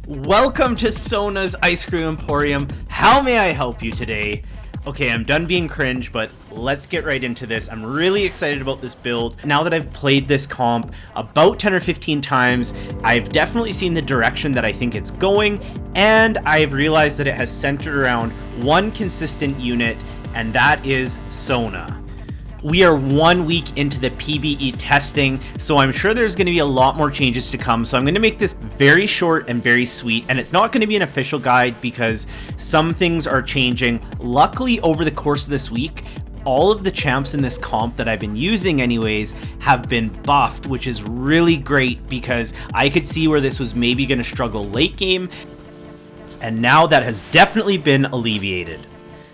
Welcome to Sona's Ice Cream Emporium. How may I help you today? Okay, I'm done being cringe, but let's get right into this. I'm really excited about this build. Now that I've played this comp about 10 or 15 times, I've definitely seen the direction that I think it's going, and I've realized that it has centered around one consistent unit, and that is Sona. We are 1 week into the PBE testing, so I'm sure there's going to be a lot more changes to come. So I'm going to make this very short and very sweet, and it's not going to be an official guide because some things are changing. Luckily, over the course of this week, all of the champs in this comp that I've been using anyways have been buffed, which is really great because I could see where this was maybe going to struggle late game, and now that has definitely been alleviated.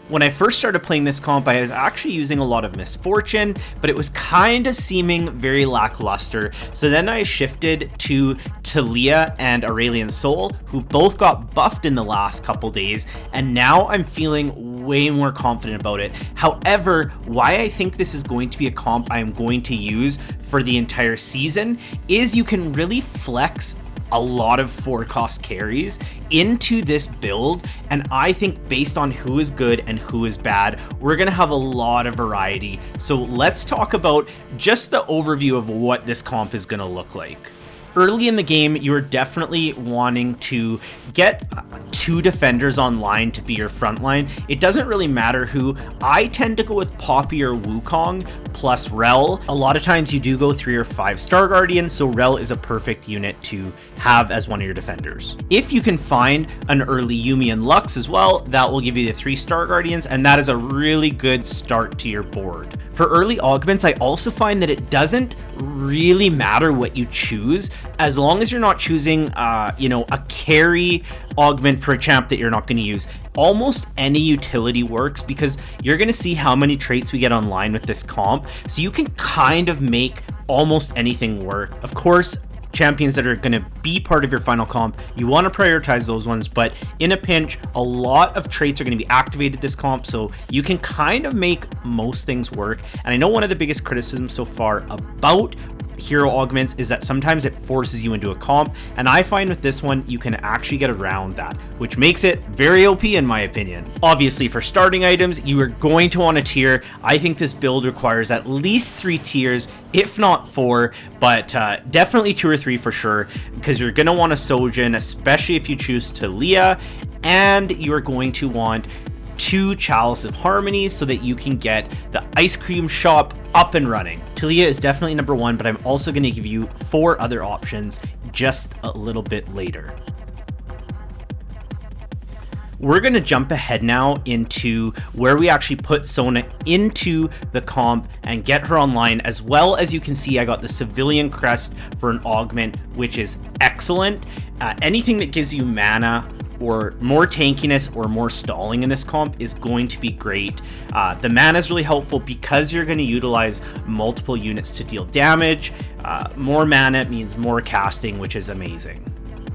When I first started playing this comp, I was actually using a lot of Misfortune, but it was kind of seeming very lackluster. So then I shifted to Talia and Aurelian Soul, who both got buffed in the last couple days, and now I'm feeling way more confident about it. However, why I think this is going to be a comp I'm going to use for the entire season is you can really flex a lot of 4-cost carries into this build, and I think based on who is good and who is bad, we're gonna have a lot of variety. So let's talk about just the overview of what this comp is gonna look like. Early in the game, you're definitely wanting to get 2 defenders online to be your front line. It doesn't really matter who. I tend to go with Poppy or Wukong plus Rel. A lot of times you do go 3 or 5 Star Guardian, so Rel is a perfect unit to have as one of your defenders. If you can find an early Yuumi and Lux as well, that will give you the 3 Star Guardians, and that is a really good start to your board. For early augments, I also find that it doesn't really matter what you choose, as long as you're not choosing, a carry augment for a champ that you're not going to use. Almost any utility works because you're going to see how many traits we get online with this comp, so you can kind of make almost anything work. Of course, champions that are going to be part of your final comp, you want to prioritize those ones, but in a pinch, a lot of traits are going to be activated this comp, so you can kind of make most things work. And I know one of the biggest criticisms so far about hero augments is that sometimes it forces you into a comp, and I find with this one you can actually get around that, which makes it very OP in my opinion. Obviously, for starting items, you are going to want a tier. I think this build requires at least 3 tiers, if not 4, but definitely 2 or 3 for sure, because you're going to want a Sojin, especially if you choose Talia, and you're going to want 2 Chalice of Harmony so that you can get the ice cream shop up and running. Talia is definitely number 1, but I'm also going to give you 4 other options just a little bit later. We're going to jump ahead now into where we actually put Sona into the comp and get her online. As well as you can see, I got the Civilian Crest for an augment, which is excellent. Anything that gives you mana or more tankiness or more stalling in this comp is going to be great. The mana is really helpful because you're going to utilize multiple units to deal damage. More mana means more casting, which is amazing.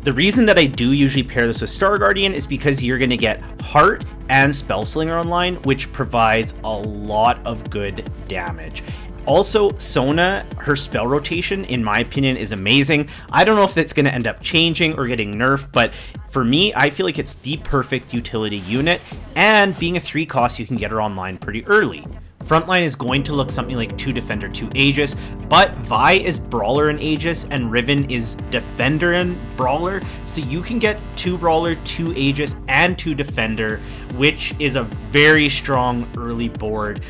The reason that I do usually pair this with Star Guardian is because you're going to get Heart and Spellslinger online, which provides a lot of good damage. Also, Sona, her spell rotation, in my opinion, is amazing. I don't know if it's going to end up changing or getting nerfed, but for me, I feel like it's the perfect utility unit, and being a 3 cost, you can get her online pretty early. Frontline is going to look something like 2 Defender, 2 Aegis, but Vi is Brawler and Aegis, and Riven is Defender and Brawler, so you can get 2 Brawler, 2 Aegis, and 2 Defender, which is a very strong early board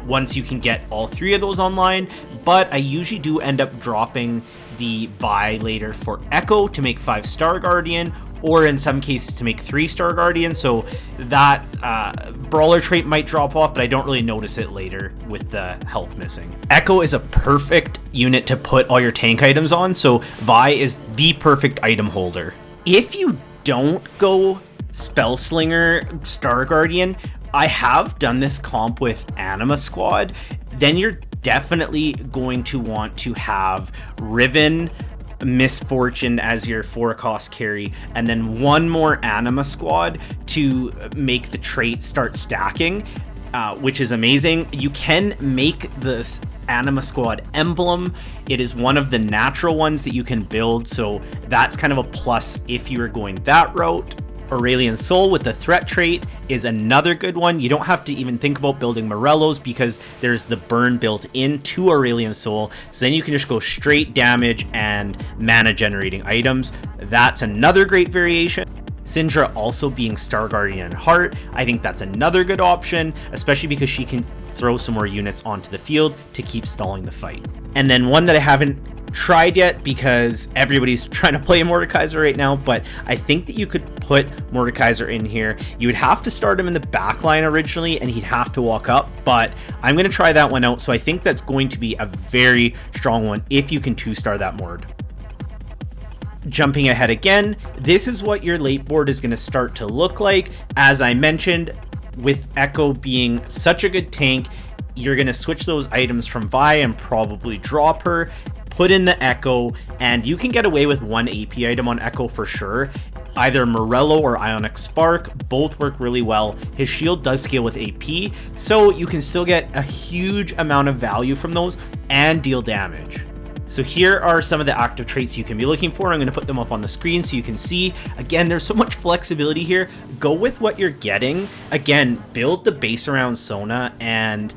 once you can get all 3 of those online. But I usually do end up dropping the Vi later for Echo to make 5 Star Guardian, or in some cases to make 3 Star Guardian, so that Brawler trait might drop off, but I don't really notice it later with the health missing. Echo is a perfect unit to put all your tank items on, so Vi is the perfect item holder. If you don't go Spellslinger Star Guardian, I have done this comp with Anima Squad, then you're definitely going to want to have Riven, Misfortune as your 4-cost carry, and then 1 more Anima Squad to make the trait start stacking, which is amazing. You can make this Anima Squad emblem. It is one of the natural ones that you can build, so that's kind of a plus if you are going that route. Aurelian Soul with the threat trait is another good one. You don't have to even think about building Morellos because there's the burn built into Aurelian Soul. So then you can just go straight damage and mana generating items. That's another great variation. Syndra also being Star Guardian and Heart, I think that's another good option, especially because she can throw some more units onto the field to keep stalling the fight. And then one that I haven't tried yet because everybody's trying to play a Mordekaiser right now, but I think that you could put Mordekaiser in here. You would have to start him in the back line originally and he'd have to walk up, but I'm going to try that one out. So I think that's going to be a very strong one if you can 2-star that Mord. Jumping ahead again, this is what your late board is going to start to look like. As I mentioned, with Echo being such a good tank, you're going to switch those items from Vi and probably drop her, put in the Echo, and you can get away with one AP item on Echo for sure. Either Morello or Ionic Spark, both work really well. His shield does scale with AP, so you can still get a huge amount of value from those and deal damage. So here are some of the active traits you can be looking for. I'm going to put them up on the screen so you can see. Again, there's so much flexibility here. Go with what you're getting. Again, build the base around Sona and,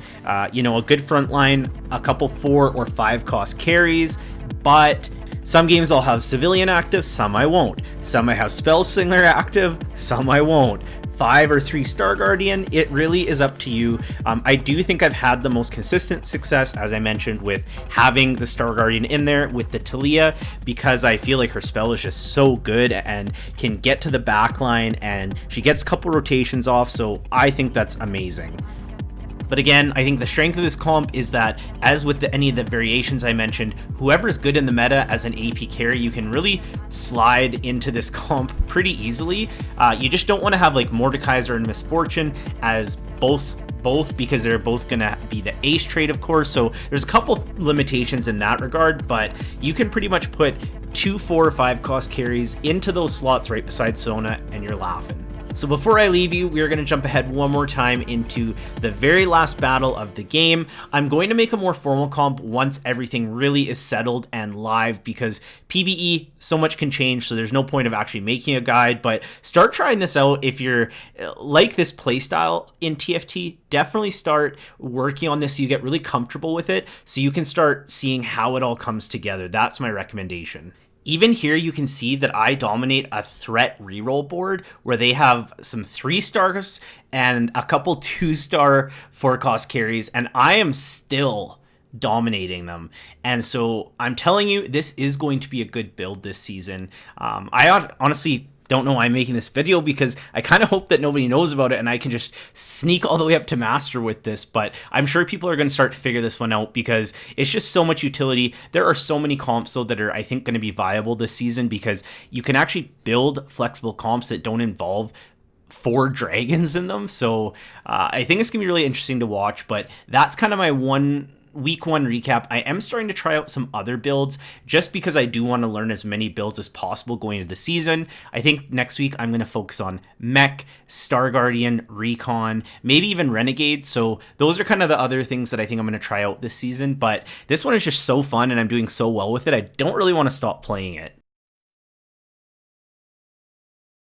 you know, a good front line, a couple 4 or 5 cost carries, but some games I'll have Civilian active, some I won't. Some I have Spell Slinger active, some I won't. 5 or 3 Star Guardian, it really is up to you. I do think I've had the most consistent success, as I mentioned, with having the Star Guardian in there with the Talia, because I feel like her spell is just so good and can get to the back line, and she gets a couple rotations off, so I think that's amazing. But again, I think the strength of this comp is that, as with any of the variations I mentioned, whoever's good in the meta as an AP carry, you can really slide into this comp pretty easily. You just don't want to have like Mordekaiser and Misfortune as both because they're both going to be the ace trait, of course. So there's a couple limitations in that regard, but you can pretty much put 2, 4, or 5 cost carries into those slots right beside Sona and you're laughing. So before I leave you, we are going to jump ahead one more time into the very last battle of the game. I'm going to make a more formal comp once everything really is settled and live, because PBE, so much can change, so there's no point of actually making a guide, but start trying this out. If you're like this playstyle in TFT, definitely start working on this so you get really comfortable with it, so you can start seeing how it all comes together. That's my recommendation. Even here, you can see that I dominate a threat reroll board where they have some 3 stars and a couple 2-star 4-cost carries, and I am still dominating them. And so I'm telling you, this is going to be a good build this season. I honestly don't know why I'm making this video, because I kind of hope that nobody knows about it and I can just sneak all the way up to master with this, but I'm sure people are going to start to figure this one out because it's just so much utility. There are so many comps though that are, I think, going to be viable this season, because you can actually build flexible comps that don't involve 4 dragons in them. So I think it's gonna be really interesting to watch, but that's kind of my week 1 recap. I am starting to try out some other builds just because I do want to learn as many builds as possible going into the season. I think next week I'm going to focus on Mech, Star Guardian, Recon, maybe even Renegade. So those are kind of the other things that I think I'm going to try out this season, but this one is just so fun and I'm doing so well with it. I don't really want to stop playing it.